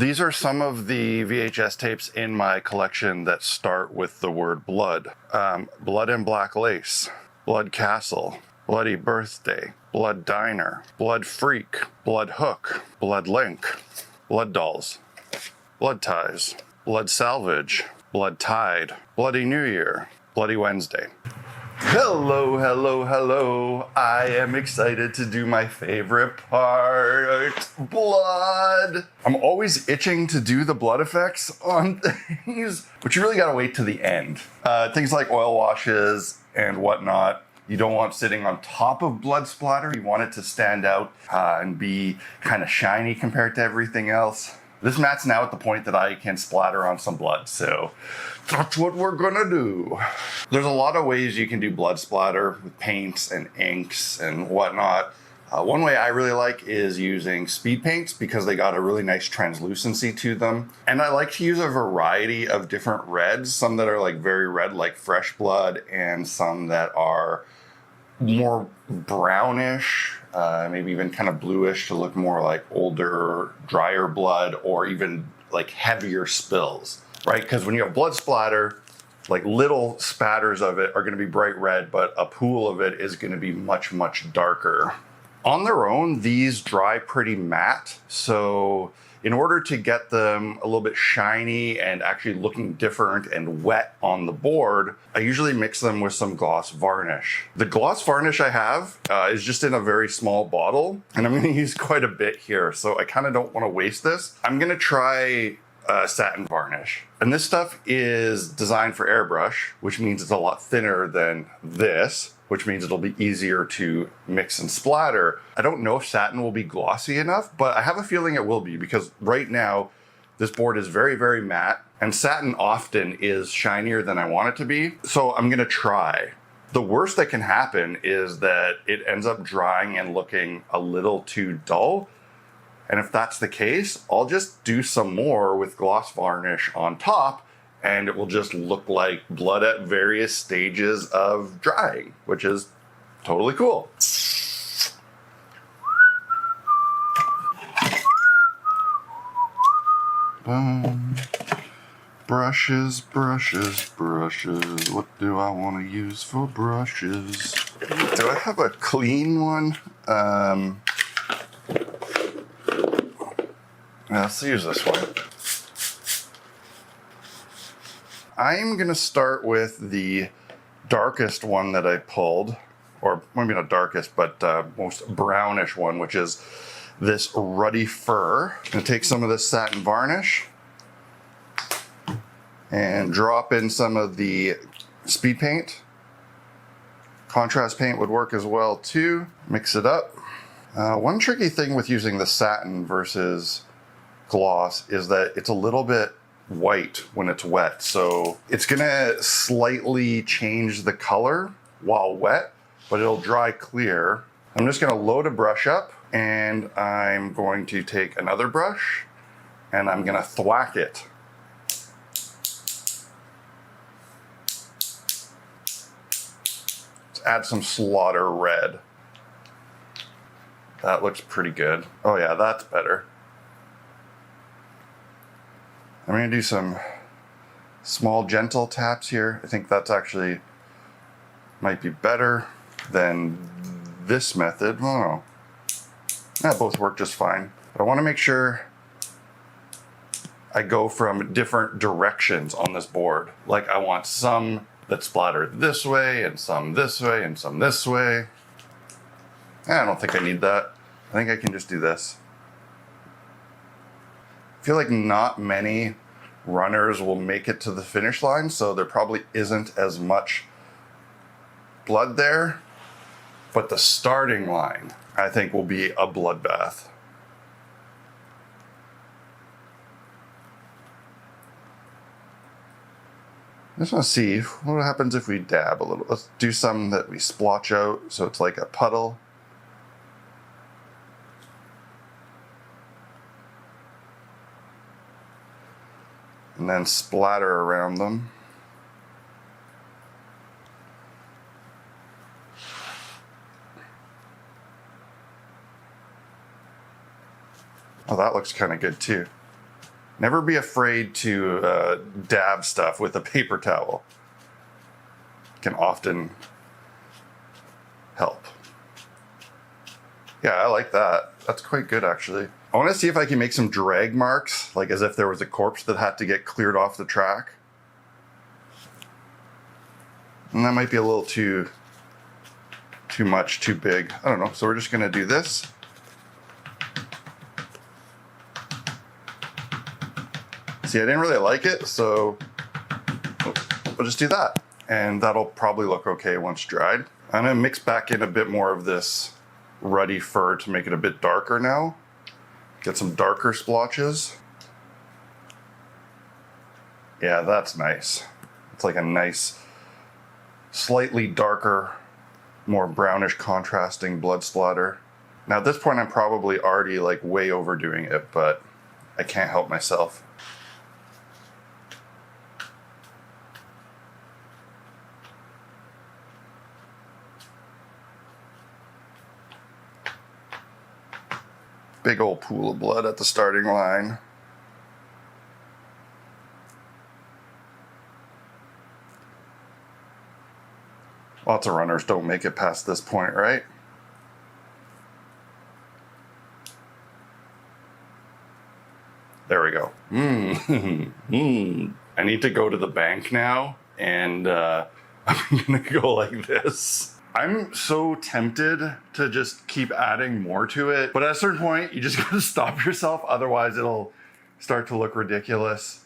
These are some of the VHS tapes in my collection that start with the word blood. Blood and Black Lace, Blood Castle, Bloody Birthday, Blood Diner, Blood Freak, Blood Hook, Blood Link, Blood Dolls, Blood Ties, Blood Salvage, Blood Tide, Bloody New Year, Bloody Wednesday. Hello, hello, hello. I am excited to do my favorite part, blood. I'm always itching to do the blood effects on things, but you really gotta wait to the end. Things like oil washes and whatnot, you don't want sitting on top of blood splatter. You want it to stand out and be kind of shiny compared to everything else. This mat's now at the point that I can splatter on some blood, so that's what we're gonna do. There's a lot of ways you can do blood splatter with paints and inks and whatnot. One way I really like is using speed paints because they got a really nice translucency to them. And I like to use a variety of different reds, some that are like very red like fresh blood and some that are more brownish, maybe even kind of bluish to look more like older, drier blood or even like heavier spills, right? Because when you have blood splatter, like little spatters of it are going to be bright red, but a pool of it is going to be much, much darker. On their own, these dry pretty matte. So in order to get them a little bit shiny and actually looking different and wet on the board, I usually mix them with some gloss varnish. The gloss varnish I have is just in a very small bottle, and I'm going to use quite a bit here. So I kind of don't want to waste this. I'm going to try satin varnish. And this stuff is designed for airbrush, which means it's a lot thinner than this, which means it'll be easier to mix and splatter. I don't know if satin will be glossy enough, but I have a feeling it will be because right now this board is very, very matte and satin often is shinier than I want it to be. So I'm gonna try. The worst that can happen is that it ends up drying and looking a little too dull. And if that's the case, I'll just do some more with gloss varnish on top and it will just look like blood at various stages of drying, which is totally cool. Brushes, brushes, brushes. What do I want to use for brushes? Do I have a clean one? Let's use this one. I'm going to start with the darkest one that I pulled, or maybe not darkest, but most brownish one, which is this ruddy fur. I'm going to take some of this satin varnish and drop in some of the speed paint. Contrast paint would work as well too. Mix it up. One tricky thing with using the satin versus gloss is that it's a little bit white when it's wet, so it's gonna slightly change the color while wet, but it'll dry clear. I'm just gonna load a brush up and I'm going to take another brush and I'm gonna thwack it. Let's add some Slaughter red. That looks pretty good. Oh yeah, that's better. I'm going to do some small gentle taps here. I think that's actually might be better than this method. I don't know. That both work just fine. But I want to make sure I go from different directions on this board. Like I want some that splatter this way and some this way and some this way. I don't think I need that. I think I can just do this. I feel like not many runners will make it to the finish line, so there probably isn't as much blood there, but the starting line, I think, will be a bloodbath. I just want to see what happens if we dab a little. Let's do some that we splotch out so it's like a puddle. And then splatter around them. Oh, that looks kind of good too. Never be afraid to dab stuff with a paper towel. Can often help. Yeah, I like that. That's quite good, actually. I want to see if I can make some drag marks, like as if there was a corpse that had to get cleared off the track. And that might be a little too much, too big. I don't know. So we're just going to do this. See, I didn't really like it, so we'll just do that. And that'll probably look okay once dried. I'm going to mix back in a bit more of this ruddy fur to make it a bit darker now. Get some darker splotches. Yeah, that's nice. It's like a nice, slightly darker, more brownish contrasting blood splatter. Now at this point I'm probably already like way overdoing it, but I can't help myself. Big old pool of blood at the starting line. Lots of runners don't make it past this point, right? There we go. I need to go to the bank now, and I'm gonna go like this. I'm so tempted to just keep adding more to it, but at a certain point, you just gotta stop yourself, otherwise it'll start to look ridiculous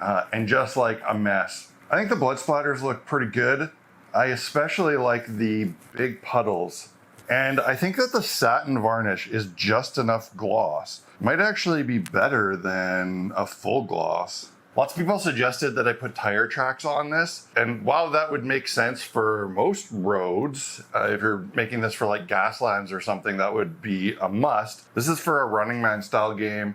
and just like a mess. I think the blood splatters look pretty good. I especially like the big puddles. And I think that the satin varnish is just enough gloss. Might actually be better than a full gloss. Lots of people suggested that I put tire tracks on this, and while that would make sense for most roads, if you're making this for like gas lines or something, that would be a must. This is for a Running Man style game.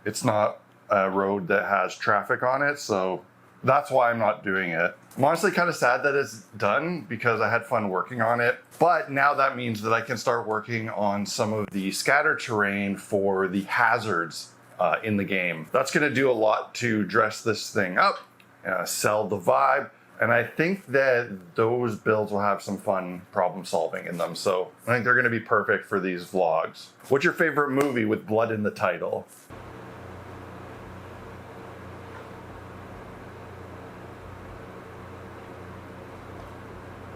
It's not a road that has traffic on it, so that's why I'm not doing it. I'm honestly kind of sad that it's done because I had fun working on it, but now that means that I can start working on some of the scatter terrain for the hazards in the game. That's going to do a lot to dress this thing up, sell the vibe, and I think that those builds will have some fun problem solving in them, so I think they're going to be perfect for these vlogs. What's your favorite movie with blood in the title?